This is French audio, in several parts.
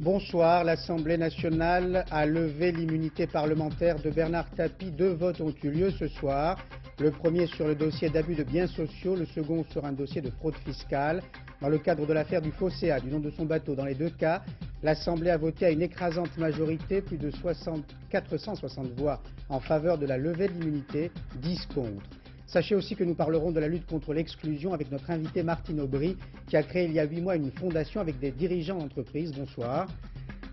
Bonsoir. L'Assemblée nationale a levé l'immunité parlementaire de Bernard Tapie. 2 votes ont eu lieu ce soir. Le premier sur le dossier d'abus de biens sociaux, le second sur un dossier de fraude fiscale. Dans le cadre de l'affaire du Fosséa, du nom de son bateau, dans les 2 cas, l'Assemblée a voté à une écrasante majorité, plus de 460 voix en faveur de la levée de l'immunité, 10 contre. Sachez aussi que nous parlerons de la lutte contre l'exclusion avec notre invité Martine Aubry, qui a créé il y a 8 mois une fondation avec des dirigeants d'entreprise. Bonsoir.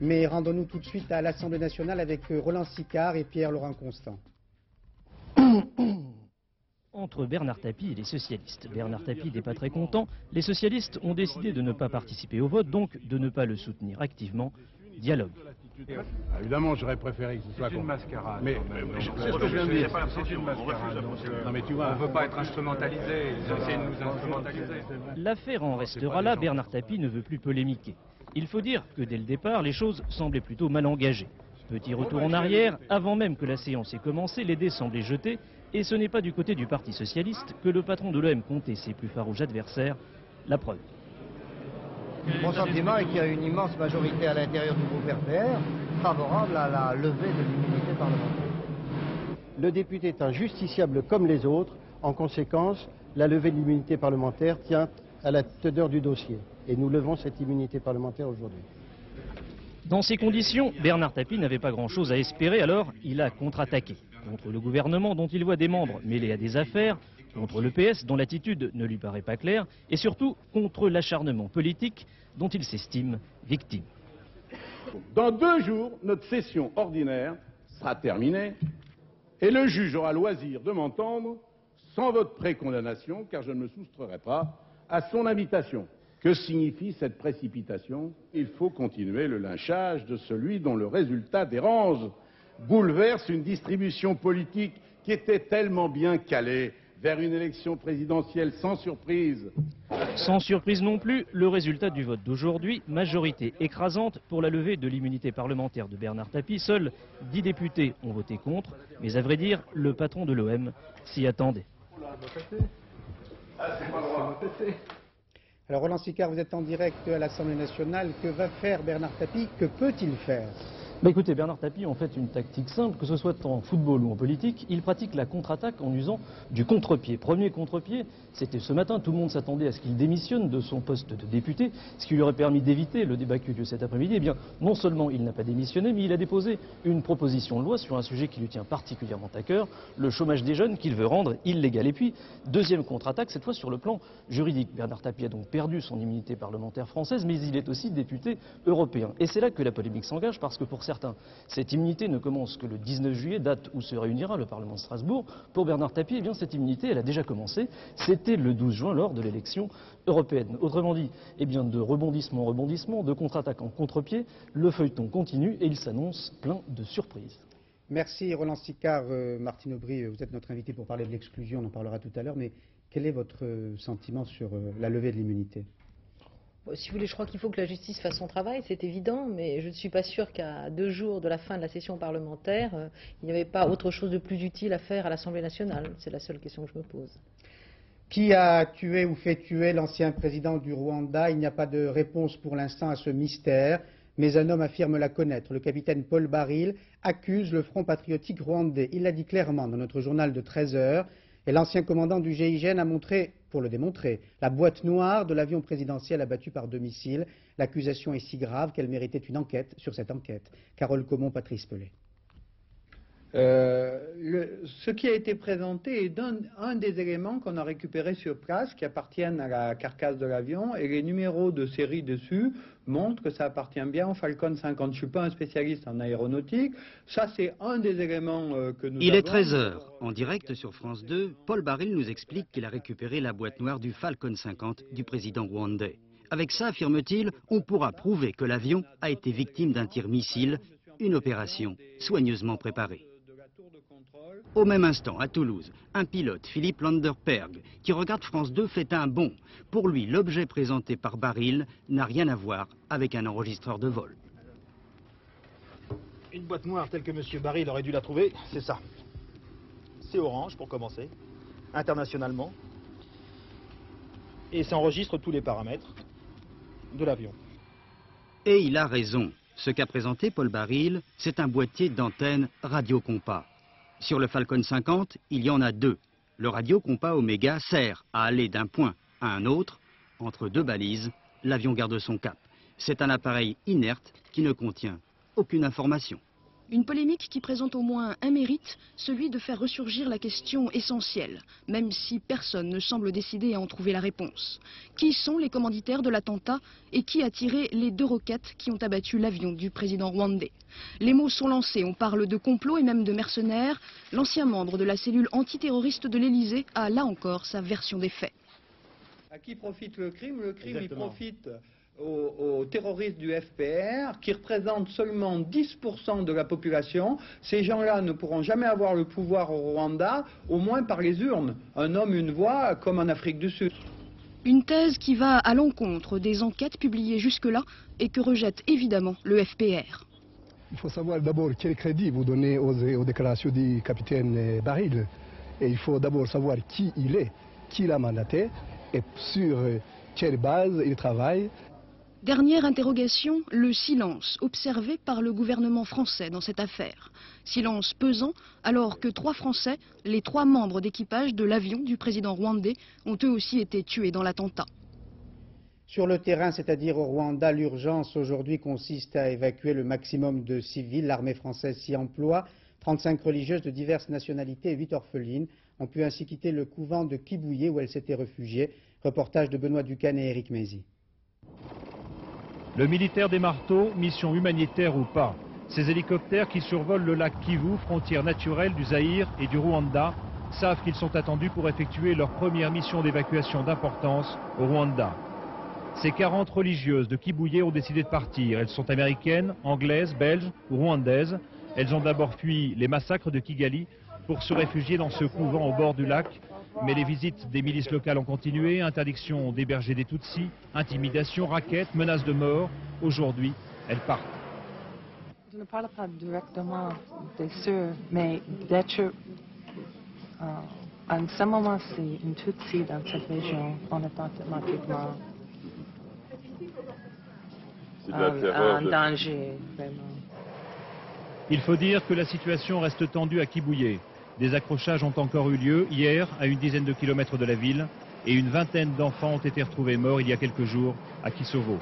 Mais rendons-nous tout de suite à l'Assemblée nationale avec Roland Sicard et Pierre-Laurent Constant. Entre Bernard Tapie et les socialistes. Bernard Tapie n'est pas très content. Les socialistes ont décidé de ne pas participer au vote, donc de ne pas le soutenir activement. Dialogue. Évidemment, j'aurais préféré que ce soit... C'est une mascarade. Mais c'est ce que je viens de dire. C'est une mascarade. Non, mais tu vois... On ne veut pas être instrumentalisé. Ils essaient de nous instrumentaliser. L'affaire en restera là. Bernard Tapie ne veut plus polémiquer. Il faut dire que dès le départ, les choses semblaient plutôt mal engagées. Petit retour en arrière, avant même que la séance ait commencé, les dés semblaient jetés. Et ce n'est pas du côté du Parti socialiste que le patron de l'OM comptait ses plus farouches adversaires. La preuve. Mon sentiment est qu'il y a une immense majorité à l'intérieur du groupe RPR favorable à la levée de l'immunité parlementaire. Le député est un justiciable comme les autres. En conséquence, la levée de l'immunité parlementaire tient à la teneur du dossier. Et nous levons cette immunité parlementaire aujourd'hui. Dans ces conditions, Bernard Tapie n'avait pas grand-chose à espérer, alors il a contre-attaqué. Contre le gouvernement dont il voit des membres mêlés à des affaires, contre le PS dont l'attitude ne lui paraît pas claire, et surtout contre l'acharnement politique dont il s'estime victime. Dans 2 jours, notre session ordinaire sera terminée et le juge aura loisir de m'entendre sans votre précondamnation, car je ne me soustrerai pas à son invitation. Que signifie cette précipitation? Il faut continuer le lynchage de celui dont le résultat dérange, bouleverse une distribution politique qui était tellement bien calée vers une élection présidentielle sans surprise. Sans surprise non plus, le résultat du vote d'aujourd'hui, majorité écrasante pour la levée de l'immunité parlementaire de Bernard Tapie. Seuls 10 députés ont voté contre, mais à vrai dire, le patron de l'OM s'y attendait. Alors Roland Sicard, vous êtes en direct à l'Assemblée nationale. Que va faire Bernard Tapie? Que peut-il faire? Écoutez, Bernard Tapie, en fait, une tactique simple, que ce soit en football ou en politique, il pratique la contre-attaque en usant du contre-pied. Premier contre-pied, c'était ce matin, tout le monde s'attendait à ce qu'il démissionne de son poste de député, ce qui lui aurait permis d'éviter le débat qui a eu lieu cet après-midi. Eh bien, non seulement il n'a pas démissionné, mais il a déposé une proposition de loi sur un sujet qui lui tient particulièrement à cœur, le chômage des jeunes, qu'il veut rendre illégal. Et puis, deuxième contre-attaque, cette fois sur le plan juridique. Bernard Tapie a donc perdu son immunité parlementaire française, mais il est aussi député européen. Et c'est là que la polémique s'engage, parce que pour certains, cette immunité ne commence que le 19 juillet, date où se réunira le Parlement de Strasbourg. Pour Bernard Tapie, eh bien, cette immunité, elle a déjà commencé. C'était le 12 juin lors de l'élection européenne. Autrement dit, eh bien, de rebondissement en rebondissement, de contre-attaque en contre-pied, le feuilleton continue et il s'annonce plein de surprises. Merci Roland Sicard. Martine Aubry, vous êtes notre invité pour parler de l'exclusion, on en parlera tout à l'heure, mais quel est votre sentiment sur la levée de l'immunité? Si vous voulez, je crois qu'il faut que la justice fasse son travail, c'est évident, mais je ne suis pas sûre qu'à 2 jours de la fin de la session parlementaire, il n'y avait pas autre chose de plus utile à faire à l'Assemblée nationale. C'est la seule question que je me pose. Qui a tué ou fait tuer l'ancien président du Rwanda? Il n'y a pas de réponse pour l'instant à ce mystère, mais un homme affirme la connaître. Le capitaine Paul Baril accuse le Front patriotique rwandais. Il l'a dit clairement dans notre journal de 13 heures. Et l'ancien commandant du GIGN a montré, pour le démontrer, la boîte noire de l'avion présidentiel abattu par 2 missiles. L'accusation est si grave qu'elle méritait une enquête sur cette enquête. Carole Comon, Patrice Pellet. Ce qui a été présenté est un des éléments qu'on a récupéré sur place qui appartiennent à la carcasse de l'avion, et les numéros de série dessus montrent que ça appartient bien au Falcon 50. Je ne suis pas un spécialiste en aéronautique, ça c'est un des éléments que nous avons. Il est 13 h, en direct sur France 2, Paul Baril nous explique qu'il a récupéré la boîte noire du Falcon 50 du président rwandais. Avec ça, affirme-t-il, on pourra prouver que l'avion a été victime d'un tir missile, une opération soigneusement préparée. Au même instant, à Toulouse, un pilote, Philippe Landerperg, qui regarde France 2, fait un bond. Pour lui, l'objet présenté par Baril n'a rien à voir avec un enregistreur de vol. Une boîte noire telle que M. Baril aurait dû la trouver, c'est ça. C'est orange, pour commencer, internationalement. Et ça enregistre tous les paramètres de l'avion. Et il a raison. Ce qu'a présenté Paul Baril, c'est un boîtier d'antenne radio-compas. Sur le Falcon 50, il y en a deux. Le radio-compas Oméga sert à aller d'un point à un autre. Entre deux balises, l'avion garde son cap. C'est un appareil inerte qui ne contient aucune information. Une polémique qui présente au moins un mérite, celui de faire ressurgir la question essentielle, même si personne ne semble décidé à en trouver la réponse. Qui sont les commanditaires de l'attentat et qui a tiré les 2 roquettes qui ont abattu l'avion du président rwandais? Les mots sont lancés, on parle de complot et même de mercenaires. L'ancien membre de la cellule antiterroriste de l'Elysée a là encore sa version des faits. À qui profite le crime? Le crime, il profite aux terroristes du FPR, qui représentent seulement 10% de la population. Ces gens-là ne pourront jamais avoir le pouvoir au Rwanda, au moins par les urnes. Un homme, une voix, comme en Afrique du Sud. Une thèse qui va à l'encontre des enquêtes publiées jusque-là et que rejette évidemment le FPR. Il faut savoir d'abord quel crédit vous donnez aux déclarations du capitaine Baril. Et il faut d'abord savoir qui il est, qui l'a mandaté et sur quelle base il travaille. Dernière interrogation, le silence observé par le gouvernement français dans cette affaire. Silence pesant alors que 3 Français, les 3 membres d'équipage de l'avion du président rwandais, ont eux aussi été tués dans l'attentat. Sur le terrain, c'est-à-dire au Rwanda, l'urgence aujourd'hui consiste à évacuer le maximum de civils. L'armée française s'y emploie. 35 religieuses de diverses nationalités et 8 orphelines ont pu ainsi quitter le couvent de Kibuye où elles s'étaient réfugiées. Reportage de Benoît Ducan et Éric Mézy. Le militaire des marteaux, mission humanitaire ou pas. Ces hélicoptères qui survolent le lac Kivu, frontière naturelle du Zaïre et du Rwanda, savent qu'ils sont attendus pour effectuer leur première mission d'évacuation d'importance au Rwanda. Ces 40 religieuses de Kibuye ont décidé de partir. Elles sont américaines, anglaises, belges ou rwandaises. Elles ont d'abord fui les massacres de Kigali pour se réfugier dans ce couvent au bord du lac. Mais les visites des milices locales ont continué, interdiction d'héberger des Tutsis, intimidation, raquettes, menaces de mort. Aujourd'hui, elles partent. Je ne parle pas directement des sœurs, mais d'être en ce moment, c'est une Tutsi dans cette région, on est automatiquement en danger, vraiment. Il faut dire que la situation reste tendue à Kibuye. Des accrochages ont encore eu lieu hier à une dizaine de kilomètres de la ville et une vingtaine d'enfants ont été retrouvés morts il y a quelques jours à Kisovo.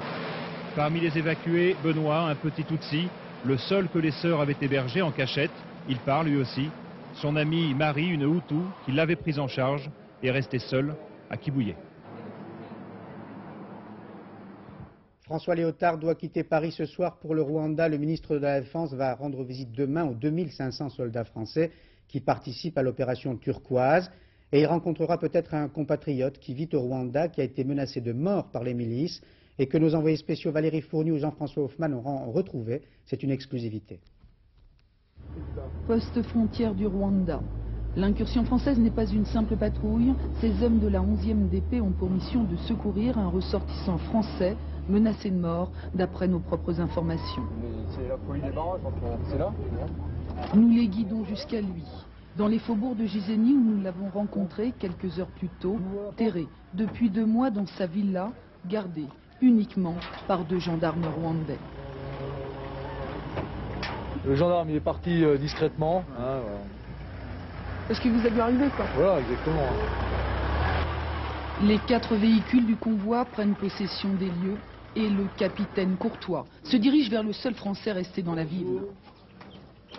Parmi les évacués, Benoît, un petit Tutsi, le seul que les sœurs avaient hébergé en cachette. Il part lui aussi. Son amie Marie, une Hutu, qui l'avait prise en charge, est restée seule à Kibuye. François Léotard doit quitter Paris ce soir pour le Rwanda. Le ministre de la Défense va rendre visite demain aux 2500 soldats français qui participent à l'opération turquoise. Et il rencontrera peut-être un compatriote qui vit au Rwanda, qui a été menacé de mort par les milices et que nos envoyés spéciaux Valérie Fournier ou Jean-François Hoffmann auront retrouvé. C'est une exclusivité. Poste frontière du Rwanda. L'incursion française n'est pas une simple patrouille. Ces hommes de la 11e DP ont pour mission de secourir un ressortissant français menacé de mort, d'après nos propres informations. C'est la folie des barrages, c'est là. Nous les guidons jusqu'à lui. Dans les faubourgs de Gisenyi, où nous l'avons rencontré quelques heures plus tôt, terré depuis 2 mois dans sa villa, gardée uniquement par 2 gendarmes rwandais. Le gendarme il est parti discrètement. Hein, voilà. Parce que vous avez arrivé quoi. Voilà, exactement. Les 4 véhicules du convoi prennent possession des lieux et le capitaine Courtois se dirige vers le seul Français resté dans la ville.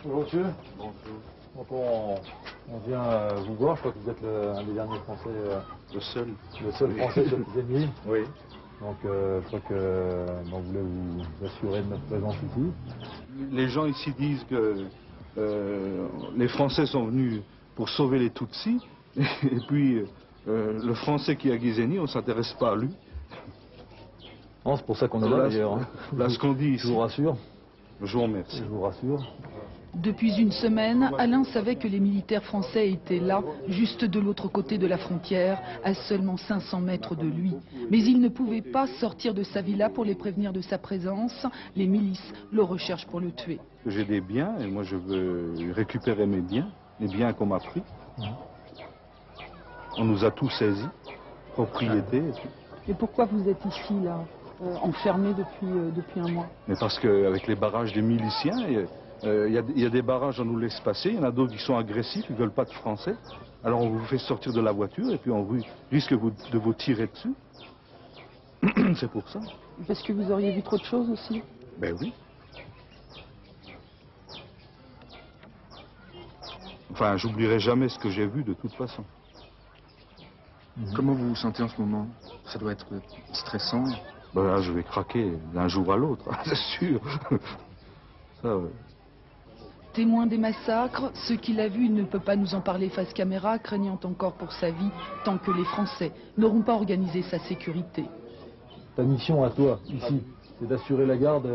Bonjour monsieur. Bonjour. Donc on vient vous voir, je crois que vous êtes un des derniers Français. Le seul Français de cette nuit. Oui. Donc je crois que on voulait vous assurer de notre présence ici. Les gens ici disent que les Français sont venus pour sauver les Tutsis, et puis le Français qui est à Gisenyi, on ne s'intéresse pas à lui. Non, c'est pour ça qu'on est là d'ailleurs. Là, ce qu'on dit ici. Je vous rassure. Je vous remercie. Je vous rassure. Depuis une semaine, Alain savait que les militaires français étaient là, juste de l'autre côté de la frontière, à seulement 500 mètres de lui. Mais il ne pouvait pas sortir de sa villa pour les prévenir de sa présence. Les milices le recherchent pour le tuer. J'ai des biens et moi je veux récupérer mes biens, les biens qu'on m'a pris. On nous a tous saisis, propriété. Et pourquoi vous êtes ici là? enfermés depuis un mois? Mais parce qu'avec les barrages des miliciens, il y a des barrages, on nous laisse passer, il y en a d'autres qui sont agressifs, ils ne veulent pas de Français. Alors on vous fait sortir de la voiture et puis on risque de vous tirer dessus. C'est pour ça. Parce que vous auriez vu trop de choses aussi? Ben oui. Enfin, j'oublierai jamais ce que j'ai vu de toute façon. Comment vous vous sentez en ce moment? Ça doit être stressant. Ben là, je vais craquer d'un jour à l'autre, c'est sûr. Ça, ouais. Témoin des massacres, ce qu'il a vu ne peut pas nous en parler face caméra, craignant encore pour sa vie tant que les Français n'auront pas organisé sa sécurité. Ta mission à toi, ici, c'est d'assurer la garde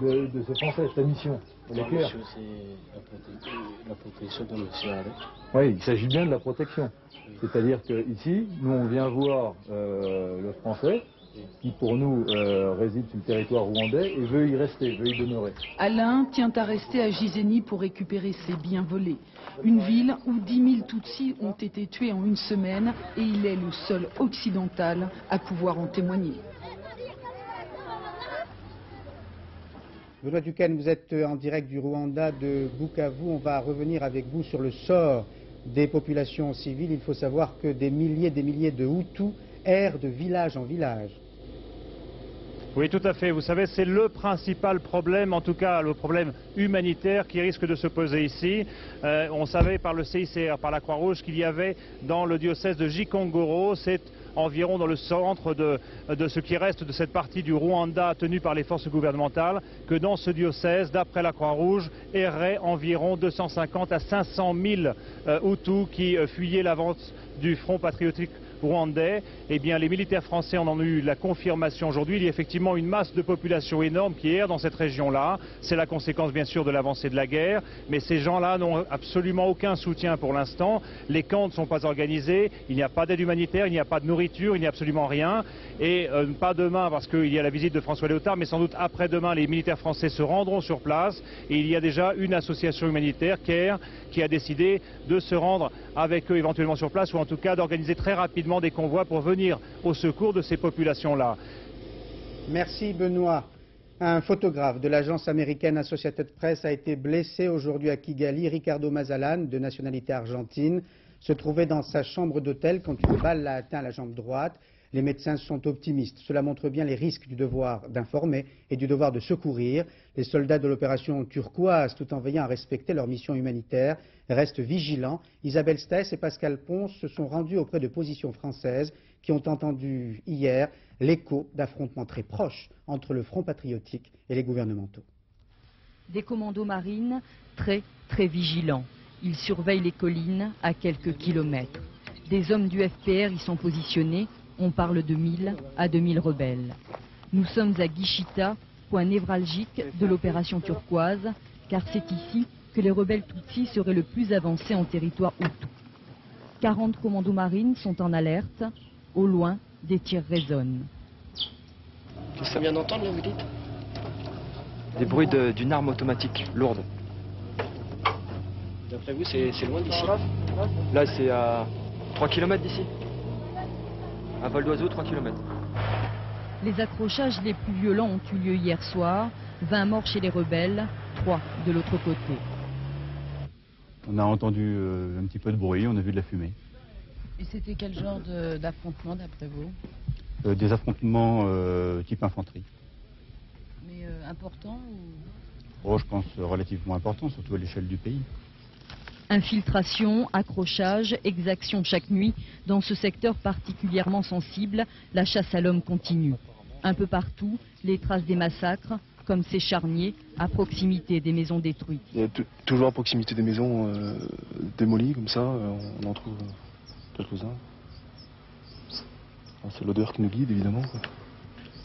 de ce Français, ta mission. Elle est claire. C'est la protection de monsieur Arrêt. Oui, il s'agit bien de la protection. C'est-à-dire qu'ici, nous on vient voir le Français qui pour nous réside sur le territoire rwandais et veut y rester, veut y demeurer. Alain tient à rester à Gisenyi pour récupérer ses biens volés. Une ville où 10 000 Tutsis ont été tués en une semaine et il est le seul occidental à pouvoir en témoigner. Benoît Duquesne, vous êtes en direct du Rwanda de Bukavu. On va revenir avec vous sur le sort des populations civiles. Il faut savoir que des milliers de Hutus errent de village en village. Oui, tout à fait. Vous savez, c'est le principal problème, en tout cas le problème humanitaire qui risque de se poser ici. On savait par le CICR, par la Croix-Rouge, qu'il y avait dans le diocèse de Gikongoro, c'est environ dans le centre de ce qui reste de cette partie du Rwanda tenue par les forces gouvernementales, que dans ce diocèse, d'après la Croix-Rouge, erraient environ 250 à 500 000 Hutus qui fuyaient l'avance du Front patriotique rwandais. Eh bien, les militaires français en ont eu la confirmation aujourd'hui. Il y a effectivement une masse de population énorme qui erre dans cette région-là. C'est la conséquence, bien sûr, de l'avancée de la guerre. Mais ces gens-là n'ont absolument aucun soutien pour l'instant. Les camps ne sont pas organisés. Il n'y a pas d'aide humanitaire, il n'y a pas de nourriture, il n'y a absolument rien. Et pas demain, parce qu'il y a la visite de François Léotard, mais sans doute après-demain, les militaires français se rendront sur place. Et il y a déjà une association humanitaire, CARE, qui a décidé de se rendre avec eux éventuellement sur place, ou en tout cas d'organiser très rapidement des convois pour venir au secours de ces populations-là. Merci Benoît. Un photographe de l'agence américaine Associated Press a été blessé aujourd'hui à Kigali. Ricardo Mazalan, de nationalité argentine, se trouvait dans sa chambre d'hôtel quand une balle l'a atteint la jambe droite. Les médecins sont optimistes. Cela montre bien les risques du devoir d'informer et du devoir de secourir. Les soldats de l'opération turquoise, tout en veillant à respecter leur mission humanitaire, restent vigilants. Isabelle Staes et Pascal Ponce se sont rendus auprès de positions françaises qui ont entendu hier l'écho d'affrontements très proches entre le Front patriotique et les gouvernementaux. Des commandos marines très vigilants. Ils surveillent les collines à quelques kilomètres. Des hommes du FPR y sont positionnés. On parle de 1000 à 2000 rebelles. Nous sommes à Gishita, point névralgique de l'opération turquoise, car c'est ici que les rebelles Tutsis seraient le plus avancés en territoire Hutu. 40 commandos marines sont en alerte. Au loin, des tirs résonnent. Qu'est-ce que ça vient d'entendre, là, vous dites? Des bruits d'une arme automatique lourde. D'après vous, c'est loin d'ici? Là, c'est à 3 km d'ici. Un vol d'oiseau, 3 km. Les accrochages les plus violents ont eu lieu hier soir. 20 morts chez les rebelles, 3 de l'autre côté. On a entendu un petit peu de bruit, on a vu de la fumée. Et c'était quel genre d'affrontement d'après vous? Des affrontements type infanterie. Mais important ou... Oh, je pense relativement important, surtout à l'échelle du pays. Infiltration, accrochage, exaction chaque nuit. Dans ce secteur particulièrement sensible, la chasse à l'homme continue. Un peu partout, les traces des massacres, comme ces charniers, à proximité des maisons détruites. Il y a toujours à proximité des maisons démolies, comme ça, on en trouve quelques-uns. C'est l'odeur qui nous guide, évidemment.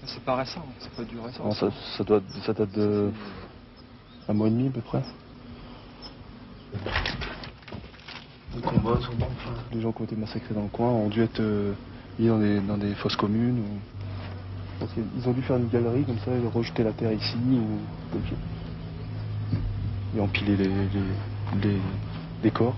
C'est pas récent, c'est pas du récent. Ça date de un mois et demi à peu près. Les combats, les gens qui ont été massacrés dans le coin ont dû être mis dans des fosses communes. Ils ont dû faire une galerie comme ça et rejeter la terre ici et empiler les corps.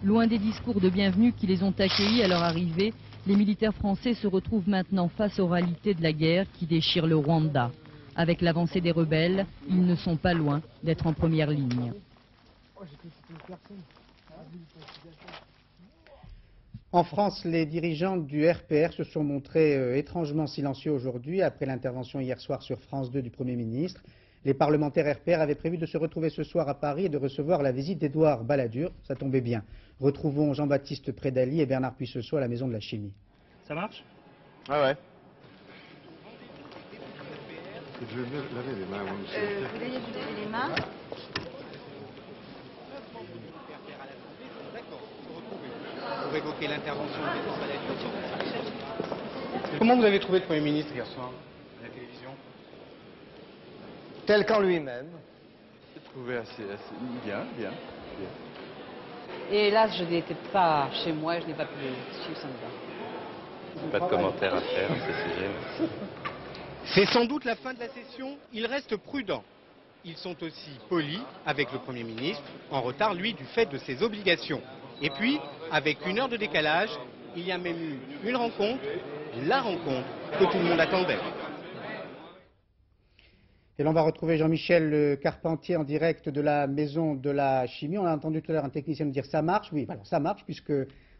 Loin des discours de bienvenue qui les ont accueillis à leur arrivée, Les militaires français se retrouvent maintenant face aux réalités de la guerre qui déchire le Rwanda. Avec l'avancée des rebelles, ils ne sont pas loin d'être en première ligne. En France, les dirigeants du RPR se sont montrés étrangement silencieux aujourd'hui après l'intervention hier soir sur France 2 du Premier ministre. Les parlementaires RPR avaient prévu de se retrouver ce soir à Paris et de recevoir la visite d'Édouard Balladur. Ça tombait bien. Retrouvons Jean-Baptiste Prédaly et Bernard Puissesseau à la Maison de la Chimie. Ça marche? Ah ouais. Je vais laver les mains. Vous voulez vous laver les mains? Pour évoquer l'intervention d'Édouard Balladur sur Michel. Comment vous avez trouvé le Premier ministre hier soir à la télévision? Tel qu'en lui-même. J'ai trouvé assez bien. Et là, je n'étais pas chez moi, je n'ai pas pu suivre son débat. Pas de commentaires à faire à ce sujet. C'est sans doute la fin de la session. Ils restent prudents. Ils sont aussi polis avec le Premier ministre, en retard, lui, du fait de ses obligations. Et puis, avec 1 heure de décalage, il y a même eu une rencontre, la rencontre que tout le monde attendait. Et l'on va retrouver Jean-Michel Carpentier en direct de la Maison de la Chimie. On a entendu tout à l'heure un technicien nous dire ça marche. Oui, voilà, ça marche puisque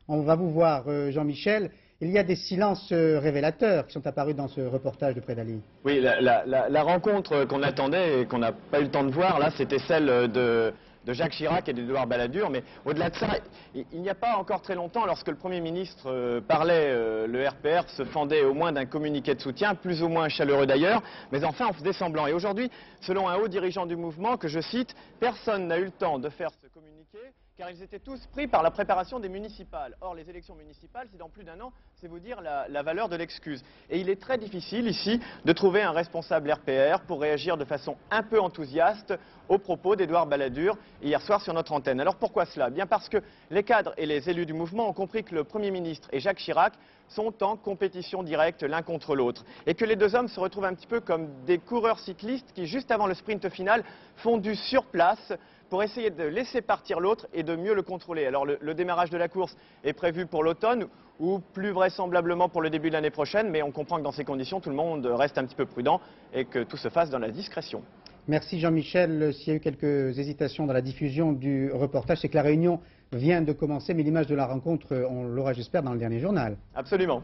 on va vous voir, Jean-Michel. Il y a des silences révélateurs qui sont apparus dans ce reportage de Prédaly. Oui, la rencontre qu'on attendait et qu'on n'a pas eu le temps de voir, là, c'était celle de Jacques Chirac et d'Édouard Balladur. Mais au-delà de ça, il n'y a pas encore très longtemps, lorsque le Premier ministre parlait, le RPR se fendait au moins d'un communiqué de soutien, plus ou moins chaleureux d'ailleurs, mais enfin en faisait semblant. Et aujourd'hui, selon un haut dirigeant du mouvement, que je cite, personne n'a eu le temps de faire ce communiqué, car ils étaient tous pris par la préparation des municipales. Or, les élections municipales, c'est dans plus d'1 an, c'est vous dire la valeur de l'excuse. Et il est très difficile ici de trouver un responsable RPR pour réagir de façon un peu enthousiaste aux propos d'Édouard Balladur hier soir sur notre antenne. Alors pourquoi cela? Bien parce que les cadres et les élus du mouvement ont compris que le Premier ministre et Jacques Chirac sont en compétition directe l'un contre l'autre. Et que les deux hommes se retrouvent un petit peu comme des coureurs cyclistes qui, juste avant le sprint final, font du surplace pour essayer de laisser partir l'autre et de mieux le contrôler. Alors le démarrage de la course est prévu pour l'automne ou plus vraisemblablement pour le début de l'année prochaine, mais on comprend que dans ces conditions, tout le monde reste un petit peu prudent et que tout se fasse dans la discrétion. Merci Jean-Michel. S'il y a eu quelques hésitations dans la diffusion du reportage, c'est que la réunion vient de commencer, mais l'image de la rencontre, on l'aura, j'espère, dans le dernier journal. Absolument.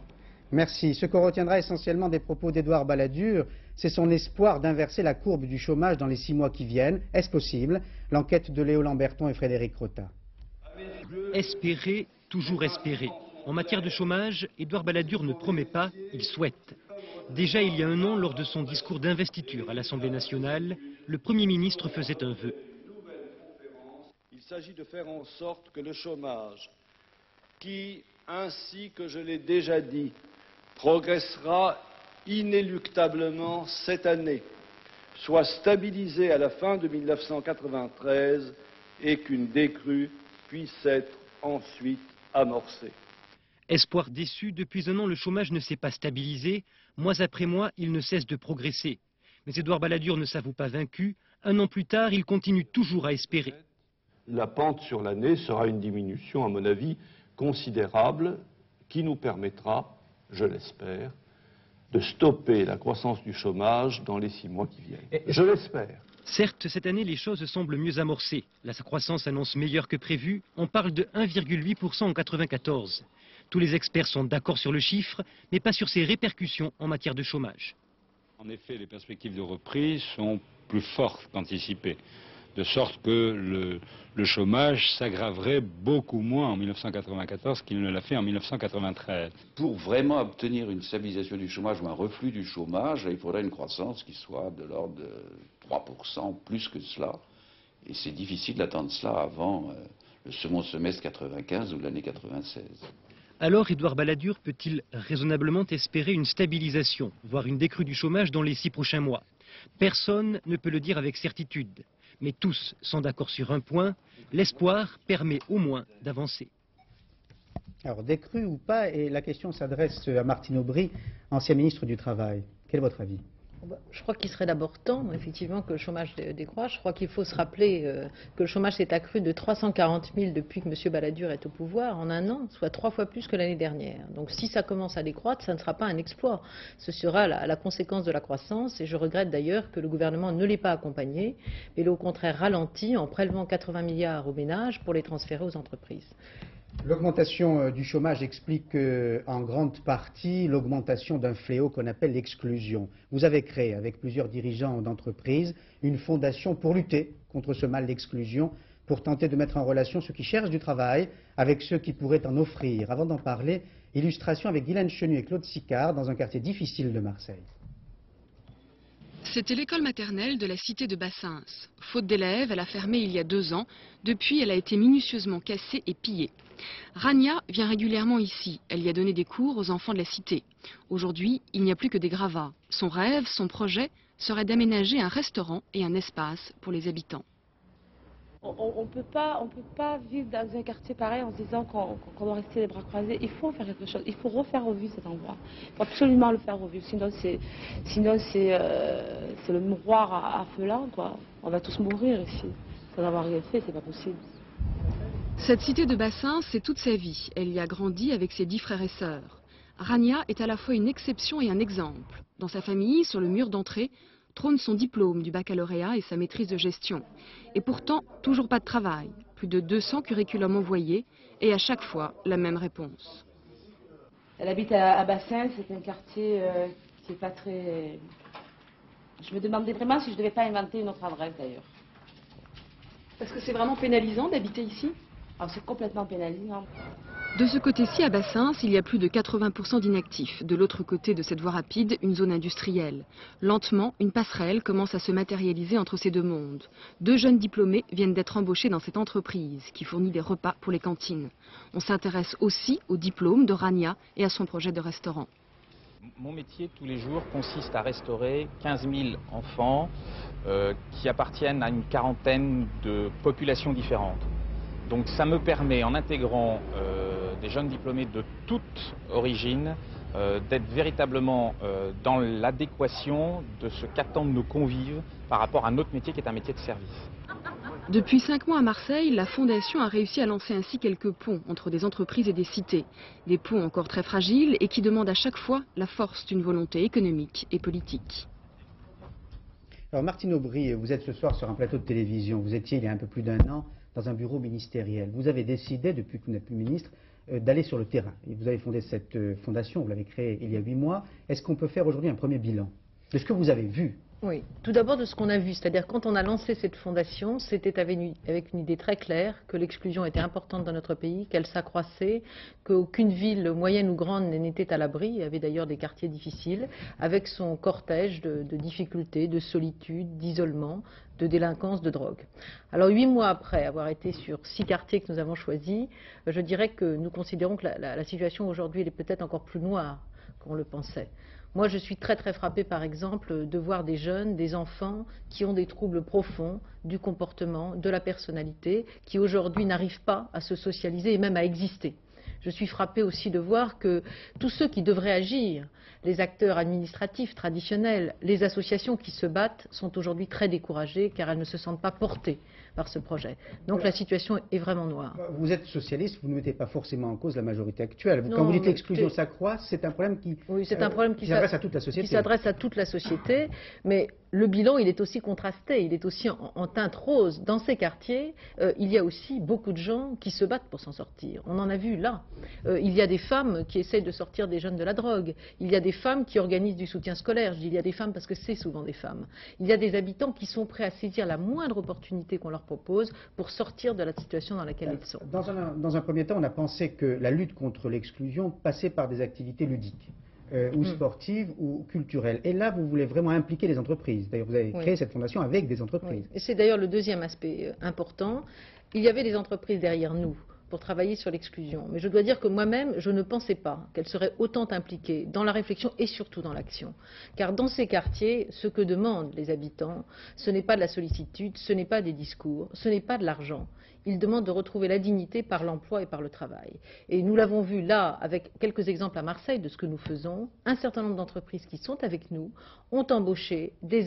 Merci. Ce qu'on retiendra essentiellement des propos d'Édouard Balladur, c'est son espoir d'inverser la courbe du chômage dans les 6 mois qui viennent. Est-ce possible? L'enquête de Léo Lamberton et Frédéric Rota. Espérer, toujours espérer. En matière de chômage, Édouard Balladur ne promet pas, il souhaite. Déjà il y a 1 an, lors de son discours d'investiture à l'Assemblée nationale, le Premier ministre faisait un vœu. Il s'agit de faire en sorte que le chômage, qui, ainsi que je l'ai déjà dit, progressera inéluctablement cette année, soit stabilisé à la fin de 1993 et qu'une décrue puisse être ensuite amorcée. Espoir déçu, depuis 1 an, le chômage ne s'est pas stabilisé. Mois après mois, il ne cesse de progresser. Mais Édouard Balladur ne s'avoue pas vaincu. 1 an plus tard, il continue toujours à espérer. La pente sur l'année sera une diminution, à mon avis, considérable, qui nous permettra, je l'espère, de stopper la croissance du chômage dans les 6 mois qui viennent. Je l'espère. Certes, cette année, les choses semblent mieux amorcées. La croissance annonce meilleure que prévu. On parle de 1,8% en 1994. Tous les experts sont d'accord sur le chiffre, mais pas sur ses répercussions en matière de chômage. En effet, les perspectives de reprise sont plus fortes qu'anticipées, de sorte que le chômage s'aggraverait beaucoup moins en 1994 qu'il ne l'a fait en 1993. Pour vraiment obtenir une stabilisation du chômage ou un reflux du chômage, il faudrait une croissance qui soit de l'ordre de 3%, plus que cela. Et c'est difficile d'attendre cela avant le second semestre 95 ou l'année 96. Alors, Édouard Balladur peut-il raisonnablement espérer une stabilisation, voire une décrue du chômage dans les 6 prochains mois? Personne ne peut le dire avec certitude. Mais tous sont d'accord sur un point, l'espoir permet au moins d'avancer. Alors, décrue ou pas, et la question s'adresse à Martine Aubry, ancien ministre du Travail. Quel est votre avis? Je crois qu'il serait d'abord temps, effectivement, que le chômage décroît. Je crois qu'il faut se rappeler que le chômage s'est accru de 340 000 depuis que M. Balladur est au pouvoir en un an, soit 3 fois plus que l'année dernière. Donc si ça commence à décroître, ça ne sera pas un exploit. Ce sera la conséquence de la croissance. Et je regrette d'ailleurs que le gouvernement ne l'ait pas accompagné, mais l'ait au contraire ralenti en prélevant 80 milliards aux ménages pour les transférer aux entreprises. L'augmentation du chômage explique en grande partie l'augmentation d'un fléau qu'on appelle l'exclusion. Vous avez créé, avec plusieurs dirigeants d'entreprises, une fondation pour lutter contre ce mal d'exclusion, pour tenter de mettre en relation ceux qui cherchent du travail avec ceux qui pourraient en offrir. Avant d'en parler, illustration avec Guylaine Chenu et Claude Sicard dans un quartier difficile de Marseille. C'était l'école maternelle de la cité de Bassins. Faute d'élèves, elle a fermé il y a 2 ans. Depuis, elle a été minutieusement cassée et pillée. Rania vient régulièrement ici. Elle y a donné des cours aux enfants de la cité. Aujourd'hui, il n'y a plus que des gravats. Son rêve, son projet, serait d'aménager un restaurant et un espace pour les habitants. On ne peut pas vivre dans un quartier pareil en se disant qu'on doit rester les bras croisés. Il faut faire quelque chose. Il faut refaire revivre cet endroit. Il faut absolument le faire revivre. Sinon c'est le miroir à feu lent, quoi. On va tous mourir ici. Sans avoir rien fait, c'est pas possible. Cette cité de Bassins, c'est toute sa vie. Elle y a grandi avec ses 10 frères et sœurs. Rania est à la fois une exception et un exemple. Dans sa famille, sur le mur d'entrée, trône son diplôme du baccalauréat et sa maîtrise de gestion. Et pourtant, toujours pas de travail. Plus de 200 curriculums envoyés et à chaque fois, la même réponse. Elle habite à Bassins, c'est un quartier qui n'est pas très... Je me demandais vraiment si je ne devais pas inventer une autre adresse d'ailleurs. Parce que c'est vraiment pénalisant d'habiter ici? Alors c'est complètement pénalisant. De ce côté-ci, à Bassins, il y a plus de 80% d'inactifs. De l'autre côté de cette voie rapide, une zone industrielle. Lentement, une passerelle commence à se matérialiser entre ces deux mondes. 2 jeunes diplômés viennent d'être embauchés dans cette entreprise qui fournit des repas pour les cantines. On s'intéresse aussi au diplôme de Rania et à son projet de restaurant. Mon métier tous les jours consiste à restaurer 15 000 enfants qui appartiennent à une quarantaine de populations différentes. Donc ça me permet, en intégrant des jeunes diplômés de toute origine, d'être véritablement dans l'adéquation de ce qu'attendent nos convives par rapport à notre métier qui est un métier de service. Depuis 5 mois à Marseille, la Fondation a réussi à lancer ainsi quelques ponts entre des entreprises et des cités. Des ponts encore très fragiles et qui demandent à chaque fois la force d'une volonté économique et politique. Alors Martine Aubry, vous êtes ce soir sur un plateau de télévision. Vous étiez il y a un peu plus d'1 an dans un bureau ministériel. Vous avez décidé, depuis que vous n'êtes plus ministre, d'aller sur le terrain. Et vous avez fondé cette fondation, vous l'avez créée il y a 8 mois. Est-ce qu'on peut faire aujourd'hui un premier bilan de ce que vous avez vu? Oui, tout d'abord de ce qu'on a vu, c'est-à-dire quand on a lancé cette fondation, c'était avec une idée très claire que l'exclusion était importante dans notre pays, qu'elle s'accroissait, qu'aucune ville moyenne ou grande n'était à l'abri, il y avait d'ailleurs des quartiers difficiles, avec son cortège de difficultés, de solitude, d'isolement, de délinquance, de drogue. Alors 8 mois après avoir été sur 6 quartiers que nous avons choisis, je dirais que nous considérons que la situation aujourd'hui est peut-être encore plus noire qu'on le pensait. Moi, je suis très frappée, par exemple, de voir des jeunes, des enfants qui ont des troubles profonds du comportement, de la personnalité, qui aujourd'hui n'arrivent pas à se socialiser et même à exister. Je suis frappée aussi de voir que tous ceux qui devraient agir, les acteurs administratifs traditionnels, les associations qui se battent, sont aujourd'hui très découragées car elles ne se sentent pas portées par ce projet. Donc la situation est vraiment noire. Vous êtes socialiste, vous ne mettez pas forcément en cause la majorité actuelle. Quand vous dites l'exclusion s'accroît, c'est un problème qui s'adresse à toute la société. Qui s'adresse à toute la société, mais le bilan, il est aussi contrasté, il est aussi en teinte rose. Dans ces quartiers, il y a aussi beaucoup de gens qui se battent pour s'en sortir. On en a vu là. Il y a des femmes qui essayent de sortir des jeunes de la drogue. Il y a des femmes qui organisent du soutien scolaire. Je dis il y a des femmes parce que c'est souvent des femmes. Il y a des habitants qui sont prêts à saisir la moindre opportunité qu'on leur propose pour sortir de la situation dans laquelle ils sont. Dans un premier temps, on a pensé que la lutte contre l'exclusion passait par des activités ludiques. Ou sportives ou culturelles. Et là, vous voulez vraiment impliquer les entreprises. D'ailleurs, vous avez créé cette fondation avec des entreprises. Oui. Et c'est d'ailleurs le deuxième aspect important. Il y avait des entreprises derrière nous pour travailler sur l'exclusion. Mais je dois dire que moi-même, je ne pensais pas qu'elle serait autant impliquée dans la réflexion et surtout dans l'action. Car dans ces quartiers, ce que demandent les habitants, ce n'est pas de la sollicitude, ce n'est pas des discours, ce n'est pas de l'argent. Ils demandent de retrouver la dignité par l'emploi et par le travail. Et nous l'avons vu là, avec quelques exemples à Marseille de ce que nous faisons. Un certain nombre d'entreprises qui sont avec nous ont embauché des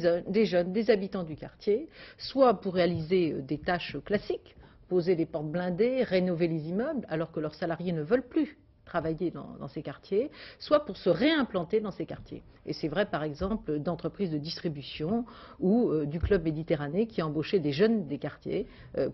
jeunes, des habitants du quartier, soit pour réaliser des tâches classiques, poser des portes blindées, rénover les immeubles, alors que leurs salariés ne veulent plus travailler dans ces quartiers, soit pour se réimplanter dans ces quartiers. Et c'est vrai par exemple d'entreprises de distribution ou du Club Méditerranée qui a embauché des jeunes des quartiers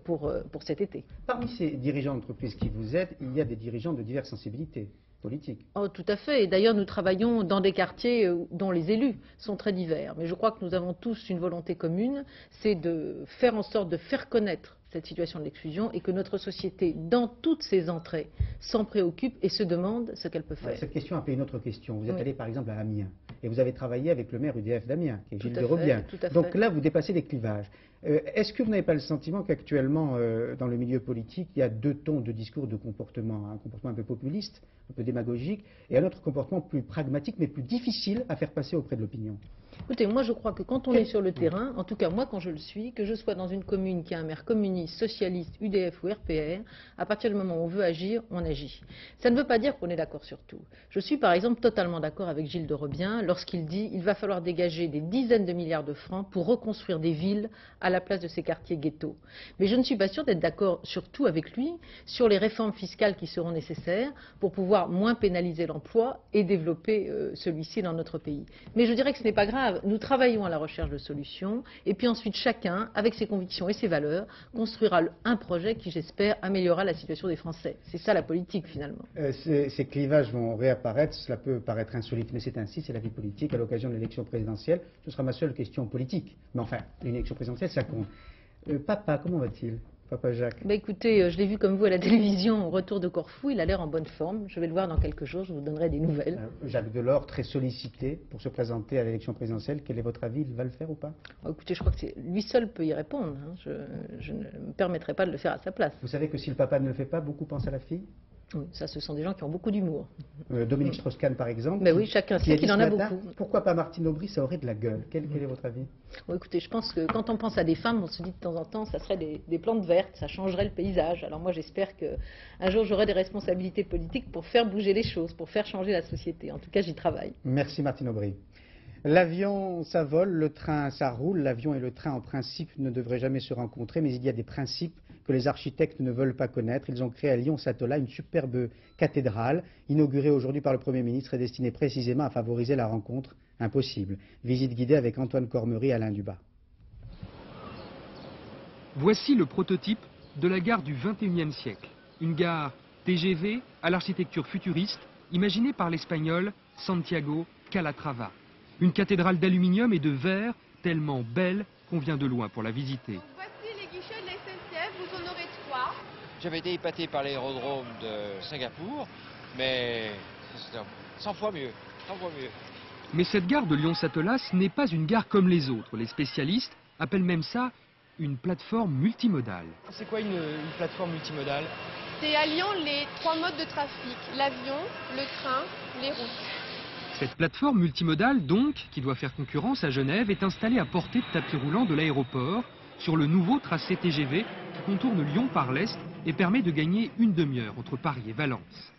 pour cet été. Parmi ces dirigeants d'entreprise qui vous aident, il y a des dirigeants de diverses sensibilités politiques. Oh, tout à fait. Et d'ailleurs, nous travaillons dans des quartiers dont les élus sont très divers. Mais je crois que nous avons tous une volonté commune, c'est de faire en sorte de faire connaître cette situation de l'exclusion et que notre société, dans toutes ses entrées, s'en préoccupe et se demande ce qu'elle peut faire. Cette question a fait une autre question. Vous êtes allé par exemple à Amiens et vous avez travaillé avec le maire UDF d'Amiens, qui est Gilles de Robien. Donc là, vous dépassez les clivages. Est-ce que vous n'avez pas le sentiment qu'actuellement, dans le milieu politique, il y a deux tons de discours, de comportement, un comportement un peu populiste, un peu démagogique, et un autre comportement plus pragmatique, mais plus difficile à faire passer auprès de l'opinion? Écoutez, moi je crois que quand on est sur le terrain, en tout cas moi quand je le suis, que je sois dans une commune qui a un maire communiste, socialiste, UDF ou RPR, à partir du moment où on veut agir, on agit. Ça ne veut pas dire qu'on est d'accord sur tout. Je suis par exemple totalement d'accord avec Gilles de Robien lorsqu'il dit qu'il va falloir dégager des dizaines de milliards de francs pour reconstruire des villes à la place de ces quartiers ghettos. Mais je ne suis pas sûre d'être d'accord sur tout avec lui, sur les réformes fiscales qui seront nécessaires pour pouvoir moins pénaliser l'emploi et développer celui-ci dans notre pays. Mais je dirais que ce n'est pas grave. Nous travaillons à la recherche de solutions et puis ensuite chacun, avec ses convictions et ses valeurs, construira un projet qui, j'espère, améliorera la situation des Français. C'est ça la politique finalement. Ces clivages vont réapparaître, cela peut paraître insolite, mais c'est ainsi, c'est la vie politique. À l'occasion de l'élection présidentielle, ce sera ma seule question politique. Mais enfin, une élection présidentielle, ça compte. Papa, comment va-t-il ? Papa Jacques. Écoutez, je l'ai vu comme vous à la télévision au retour de Corfou, il a l'air en bonne forme. Je vais le voir dans quelques jours, je vous donnerai des nouvelles. Jacques Delors, très sollicité pour se présenter à l'élection présidentielle. Quel est votre avis? Il va le faire ou pas? Écoutez, je crois que lui seul peut y répondre. Je ne me permettrai pas de le faire à sa place. Vous savez que si le papa ne le fait pas, beaucoup pensent à la fille? Oui, ça, ce sont des gens qui ont beaucoup d'humour. Dominique Strauss-Kahn, par exemple. Mais oui, chacun sait qu'il en a beaucoup. Pourquoi pas Martine Aubry? Ça aurait de la gueule. Quel est votre avis? Écoutez, je pense que quand on pense à des femmes, on se dit de temps en temps, ça serait des plantes vertes, ça changerait le paysage. Alors moi, j'espère qu'un jour, j'aurai des responsabilités politiques pour faire bouger les choses, pour faire changer la société. En tout cas, j'y travaille. Merci Martine Aubry. L'avion, ça vole, le train, ça roule. L'avion et le train, en principe, ne devraient jamais se rencontrer, mais il y a des principes que les architectes ne veulent pas connaître. Ils ont créé à Lyon-Satola une superbe cathédrale, inaugurée aujourd'hui par le Premier ministre et destinée précisément à favoriser la rencontre impossible. Visite guidée avec Antoine Cormery et Alain Dubas. Voici le prototype de la gare du XXIe siècle. Une gare TGV à l'architecture futuriste, imaginée par l'Espagnol Santiago Calatrava. Une cathédrale d'aluminium et de verre tellement belle qu'on vient de loin pour la visiter. Voici les guichets de la SNCF, vous en aurez 3. J'avais été épaté par l'aérodrome de Singapour, mais c'est 100 fois mieux, 100 fois mieux. Mais cette gare de Lyon-Satola, ce n'est pas une gare comme les autres. Les spécialistes appellent même ça une plateforme multimodale. C'est quoi une plateforme multimodale? C'est alliant les 3 modes de trafic, l'avion, le train, les routes. Cette plateforme multimodale, donc, qui doit faire concurrence à Genève, est installée à portée de tapis roulant de l'aéroport sur le nouveau tracé TGV qui contourne Lyon par l'est et permet de gagner une demi-heure entre Paris et Valence.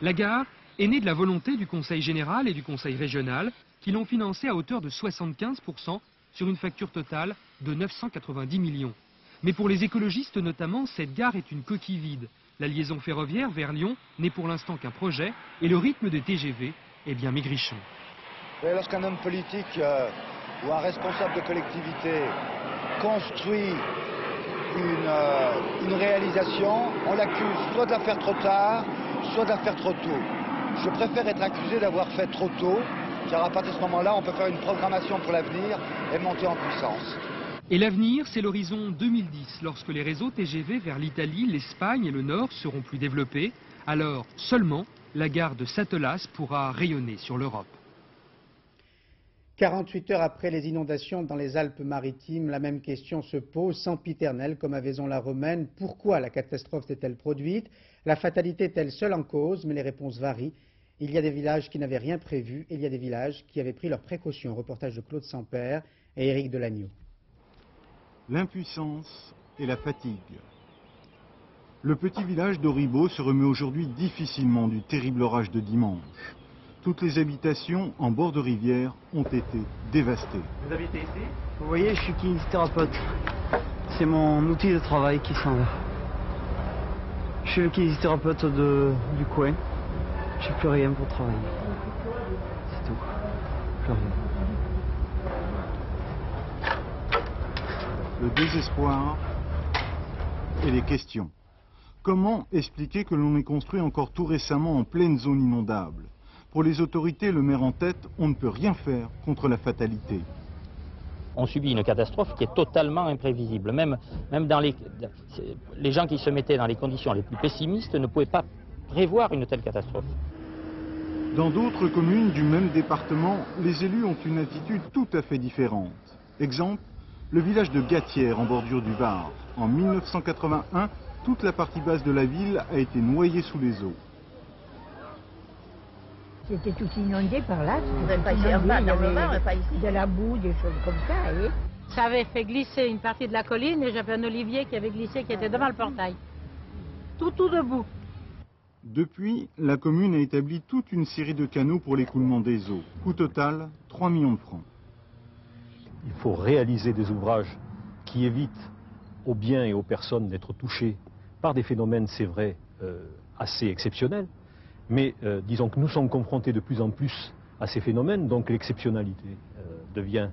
La gare est née de la volonté du Conseil général et du Conseil régional qui l'ont financée à hauteur de 75% sur une facture totale de 990 millions. Mais pour les écologistes notamment, cette gare est une coquille vide. La liaison ferroviaire vers Lyon n'est pour l'instant qu'un projet et le rythme des TGV est bien maigrichon. Lorsqu'un homme politique ou un responsable de collectivité construit une réalisation, on l'accuse soit de la faire trop tard, soit de la faire trop tôt. Je préfère être accusé d'avoir fait trop tôt, car à partir de ce moment-là, on peut faire une programmation pour l'avenir et monter en puissance. Et l'avenir, c'est l'horizon 2010, lorsque les réseaux TGV vers l'Italie, l'Espagne et le Nord seront plus développés. Alors, seulement, la gare de Satolas pourra rayonner sur l'Europe. 48 heures après les inondations dans les Alpes-Maritimes, la même question se pose, sempiternelle comme à Vaison-la-Romaine. Pourquoi la catastrophe s'est-elle produite? La fatalité est-elle seule en cause? Mais les réponses varient. Il y a des villages qui n'avaient rien prévu et il y a des villages qui avaient pris leurs précautions. Reportage de Claude Sampère et Éric Delagneau. L'impuissance et la fatigue. Le petit village d'Auribeau se remet aujourd'hui difficilement du terrible orage de dimanche. Toutes les habitations en bord de rivière ont été dévastées. Vous habitez ici? Vous voyez, je suis kinésithérapeute. C'est mon outil de travail qui s'en va. Je suis le kinésithérapeute du coin. J'ai plus rien pour travailler. C'est tout. Plus rien. Le désespoir et les questions. Comment expliquer que l'on ait construit encore tout récemment en pleine zone inondable? Pour les autorités, le maire en tête, on ne peut rien faire contre la fatalité. On subit une catastrophe qui est totalement imprévisible. Même dans les gens qui se mettaient dans les conditions les plus pessimistes ne pouvaient pas prévoir une telle catastrophe. Dans d'autres communes du même département, les élus ont une attitude tout à fait différente. Exemple, le village de Gatière en bordure du Var. En 1981, toute la partie basse de la ville a été noyée sous les eaux. C'était tout inondé par là. Vous n'avez pas ici en bas, dans le Var, pas ici. De la boue, des choses comme ça. Et... Ça avait fait glisser une partie de la colline et j'avais un olivier qui avait glissé, qui était devant le portail. Tout debout. Depuis, la commune a établi toute une série de canaux pour l'écoulement des eaux. Coût total, 3 millions de francs. Il faut réaliser des ouvrages qui évitent aux biens et aux personnes d'être touchés par des phénomènes, c'est vrai, assez exceptionnels. Mais disons que nous sommes confrontés de plus en plus à ces phénomènes, donc l'exceptionnalité devient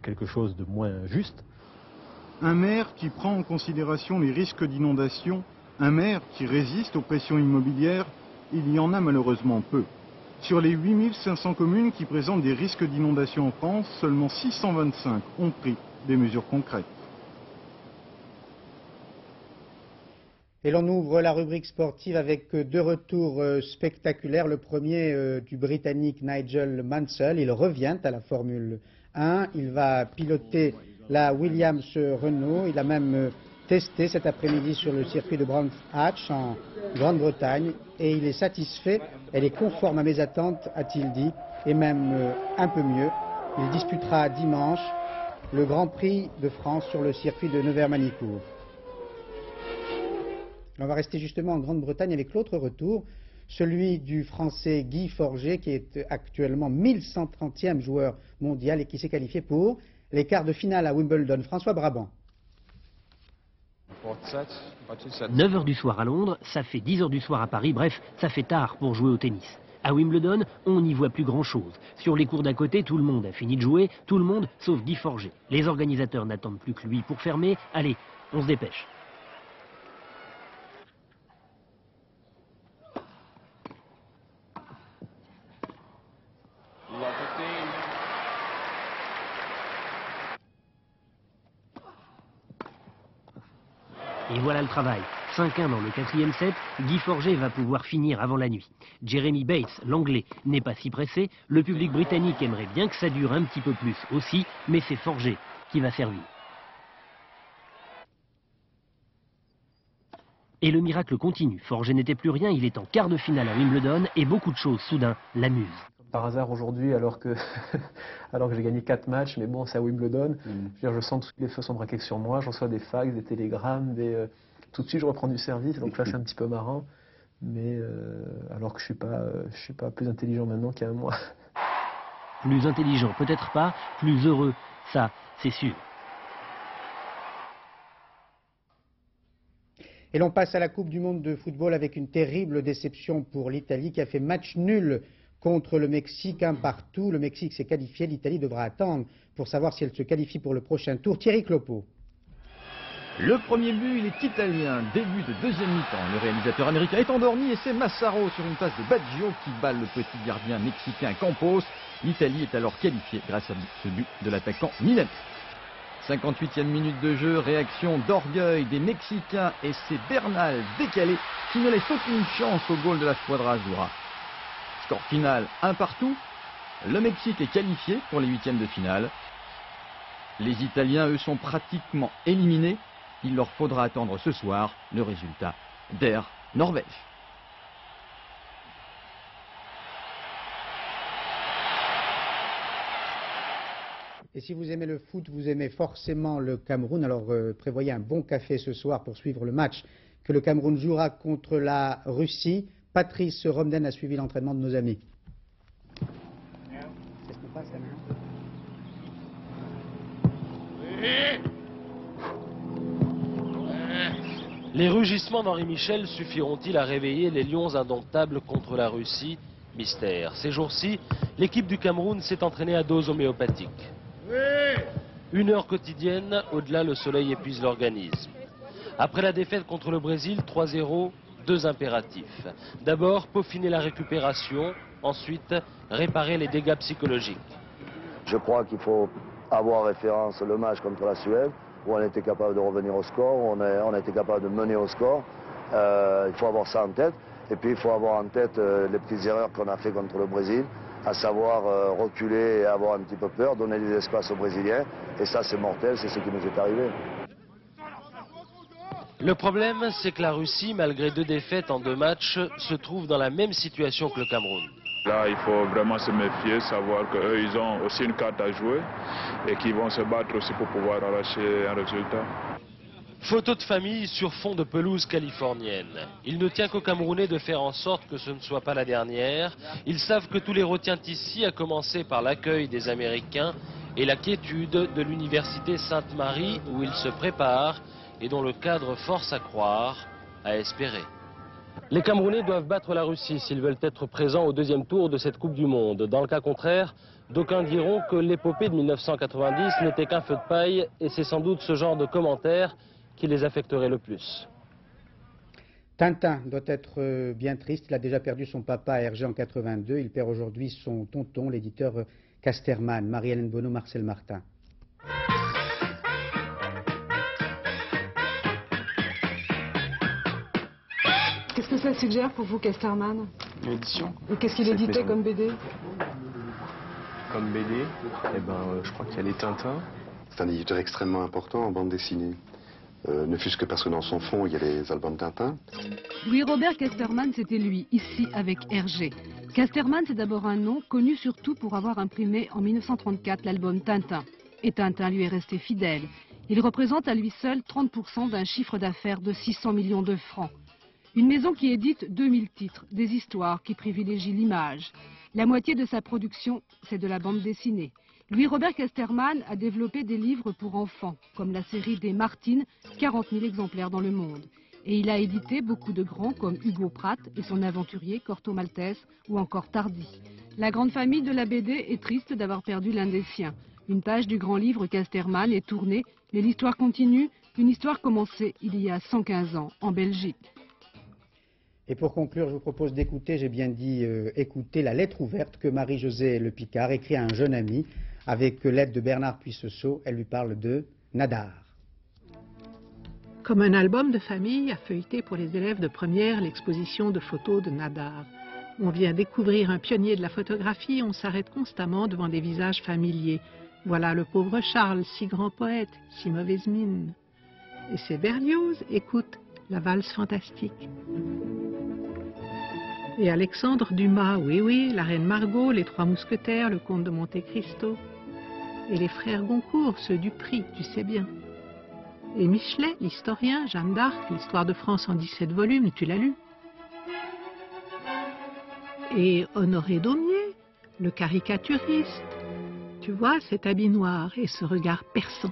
quelque chose de moins juste. Un maire qui prend en considération les risques d'inondation, un maire qui résiste aux pressions immobilières, il y en a malheureusement peu. Sur les 8500 communes qui présentent des risques d'inondation en France, seulement 625 ont pris des mesures concrètes. Et l'on ouvre la rubrique sportive avec deux retours spectaculaires. Le premier du Britannique Nigel Mansell. Il revient à la Formule 1. Il va piloter la Williams-Renault. Il a même testé cet après-midi sur le circuit de Brands Hatch en Grande-Bretagne. Et il est satisfait. Elle est conforme à mes attentes, a-t-il dit, et même un peu mieux. Il disputera dimanche le Grand Prix de France sur le circuit de Nevers-Manicourt. On va rester justement en Grande-Bretagne avec l'autre retour, celui du Français Guy Forget, qui est actuellement 1130e joueur mondial et qui s'est qualifié pour les quarts de finale à Wimbledon. François Brabant. 9h du soir à Londres, ça fait 10h du soir à Paris, bref, ça fait tard pour jouer au tennis. À Wimbledon, on n'y voit plus grand-chose. Sur les cours d'à côté, tout le monde a fini de jouer, tout le monde sauf Guy Forget. Les organisateurs n'attendent plus que lui pour fermer. Allez, on se dépêche. Et voilà le travail. 5-1 dans le 4e set, Guy Forget va pouvoir finir avant la nuit. Jeremy Bates, l'anglais, n'est pas si pressé. Le public britannique aimerait bien que ça dure un petit peu plus aussi, mais c'est Forget qui va servir. Et le miracle continue. Forget n'était plus rien, il est en quart de finale à Wimbledon et beaucoup de choses, soudain, l'amusent. Par hasard aujourd'hui, alors que j'ai gagné 4 matchs, mais bon, c'est à Wimbledon. Je sens que les feux sont braqués sur moi, je reçois des fax, des télégrammes, tout de suite je reprends du service, donc là c'est un petit peu marrant, mais alors que je suis pas plus intelligent maintenant qu'il y a un mois. Plus intelligent, peut-être pas, plus heureux, ça, c'est sûr. Et l'on passe à la Coupe du Monde de football avec une terrible déception pour l'Italie qui a fait match nul contre le Mexique, un partout. Le Mexique s'est qualifié, l'Italie devra attendre pour savoir si elle se qualifie pour le prochain tour. Thierry Clopo. Le premier but, il est italien. Début de deuxième mi-temps. Le réalisateur américain est endormi et c'est Massaro sur une passe de Baggio qui bat le petit gardien mexicain Campos. L'Italie est alors qualifiée grâce à ce but de l'attaquant Milan. 58e minute de jeu, réaction d'orgueil des Mexicains et c'est Bernal décalé qui ne laisse aucune chance au goal de la Squadra Azzurra. Score final 1 partout Le Mexique est qualifié pour les huitièmes de finale. Les Italiens, eux, sont pratiquement éliminés. Il leur faudra attendre ce soir le résultat d'Air-Norvège. Et si vous aimez le foot, vous aimez forcément le Cameroun. Alors prévoyez un bon café ce soir pour suivre le match que le Cameroun jouera contre la Russie. Patrice Romden a suivi l'entraînement de nos amis. Qu'est-ce qu'on passe, Les rugissements d'Henri Michel suffiront-ils à réveiller les lions indomptables contre la Russie? Mystère. Ces jours-ci, l'équipe du Cameroun s'est entraînée à dose homéopathique. 1 heure quotidienne, au-delà le soleil épuise l'organisme. Après la défaite contre le Brésil, 3-0, 2 impératifs. D'abord, peaufiner la récupération, ensuite, réparer les dégâts psychologiques. Je crois qu'il faut avoir référence le match contre la Suède, où on était capable de revenir au score, on a été capable de mener au score. Il faut avoir ça en tête. Et puis il faut avoir en tête les petites erreurs qu'on a fait contre le Brésil, à savoir reculer et avoir un petit peu peur, donner des espaces aux Brésiliens. Et ça, c'est mortel, c'est ce qui nous est arrivé. Le problème, c'est que la Russie, malgré 2 défaites en 2 matchs, se trouve dans la même situation que le Cameroun. Là, il faut vraiment se méfier, savoir qu'eux, ils ont aussi une carte à jouer et qu'ils vont se battre aussi pour pouvoir arracher un résultat. Photo de famille sur fond de pelouse californienne. Il ne tient qu'aux Camerounais de faire en sorte que ce ne soit pas la dernière. Ils savent que tout les retient ici, à commencer par l'accueil des Américains et la quiétude de l'université Sainte-Marie où ils se préparent et dont le cadre force à croire, à espérer. Les Camerounais doivent battre la Russie s'ils veulent être présents au 2e tour de cette Coupe du Monde. Dans le cas contraire, d'aucuns diront que l'épopée de 1990 n'était qu'un feu de paille et c'est sans doute ce genre de commentaires qui les affecterait le plus. Tintin doit être bien triste. Il a déjà perdu son papa à Hergé en 82. Il perd aujourd'hui son tonton, l'éditeur Casterman. Marie-Hélène Bonneau, Marcel Martin. Qu'est-ce que ça suggère pour vous, Casterman? Une édition. Et qu'est-ce qu'il éditait comme BD? Comme BD, je crois qu'il y a les Tintins. C'est un éditeur extrêmement important en bande dessinée. Ne fût-ce que parce que dans son fond, il y a les albums Tintin. Louis-Robert Casterman, c'était lui, ici avec Hergé. Casterman, c'est d'abord un nom connu surtout pour avoir imprimé en 1934 l'album Tintin. Et Tintin lui est resté fidèle. Il représente à lui seul 30% d'un chiffre d'affaires de 600 millions de francs. Une maison qui édite 2000 titres, des histoires qui privilégient l'image. La moitié de sa production, c'est de la bande dessinée. Louis-Robert Casterman a développé des livres pour enfants, comme la série des Martines, 40 000 exemplaires dans le monde. Et il a édité beaucoup de grands comme Hugo Pratt et son aventurier Corto Maltese ou encore Tardy. La grande famille de la BD est triste d'avoir perdu l'un des siens. Une page du grand livre Casterman est tournée, mais l'histoire continue, une histoire commencée il y a 115 ans en Belgique. Et pour conclure, je vous propose d'écouter, j'ai bien dit écouter, la lettre ouverte que Marie-Josée Le Picard écrit à un jeune ami avec l'aide de Bernard Puissesseau. Elle lui parle de Nadar. Comme un album de famille à feuilleter pour les élèves de première, l'exposition de photos de Nadar. On vient découvrir un pionnier de la photographie, on s'arrête constamment devant des visages familiers. Voilà le pauvre Charles, si grand poète, si mauvaise mine. Et c'est Berlioz, écoute, la valse fantastique. Et Alexandre Dumas, oui, oui, la reine Margot, les 3 mousquetaires, le comte de Monte Cristo. Et les frères Goncourt, ceux du prix, tu sais bien. Et Michelet, l'historien, Jeanne d'Arc, l'histoire de France en 17 volumes, tu l'as lu. Et Honoré Daumier, le caricaturiste. Tu vois cet habit noir et ce regard perçant.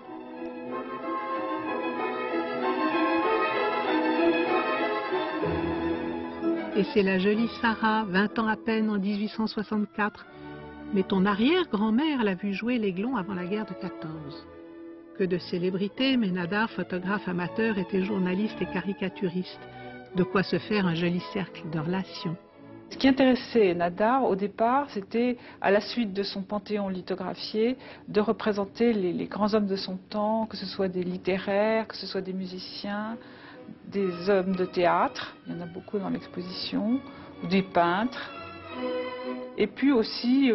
Et c'est la jolie Sarah, 20 ans à peine en 1864. Mais ton arrière-grand-mère l'a vu jouer l'Aiglon avant la guerre de 14. Que de célébrités, mais Nadar, photographe amateur, était journaliste et caricaturiste. De quoi se faire un joli cercle de relations. Ce qui intéressait Nadar au départ, c'était, à la suite de son panthéon lithographié, de représenter les grands hommes de son temps, que ce soit des littéraires, que ce soit des musiciens, des hommes de théâtre, il y en a beaucoup dans l'exposition, des peintres, et puis aussi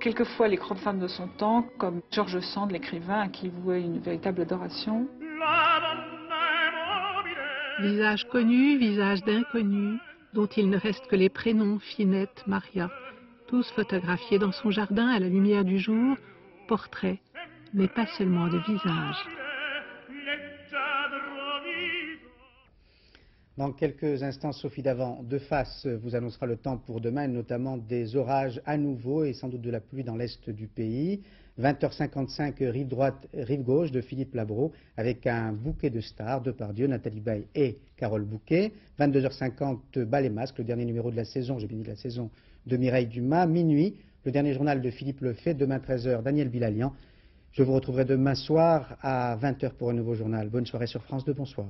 quelquefois les grandes femmes de son temps, comme George Sand, l'écrivain, à qui il vouait une véritable adoration. Visage connu, visage d'inconnu, dont il ne reste que les prénoms Finette, Maria, tous photographiés dans son jardin à la lumière du jour, portraits, mais pas seulement de visage. Dans quelques instants, Sophie Davant, de face, vous annoncera le temps pour demain, notamment des orages à nouveau et sans doute de la pluie dans l'est du pays. 20h55, rive droite, rive gauche de Philippe Labro, avec un bouquet de stars, Depardieu, Nathalie Baye et Carole Bouquet. 22h50, Bal et Masque, le dernier numéro de la saison, j'ai bien dit de la saison, de Mireille Dumas. Minuit, le dernier journal de Philippe Lefebvre. Demain 13h, Daniel Bilalian. Je vous retrouverai demain soir à 20h pour un nouveau journal. Bonne soirée sur France 2, bonsoir.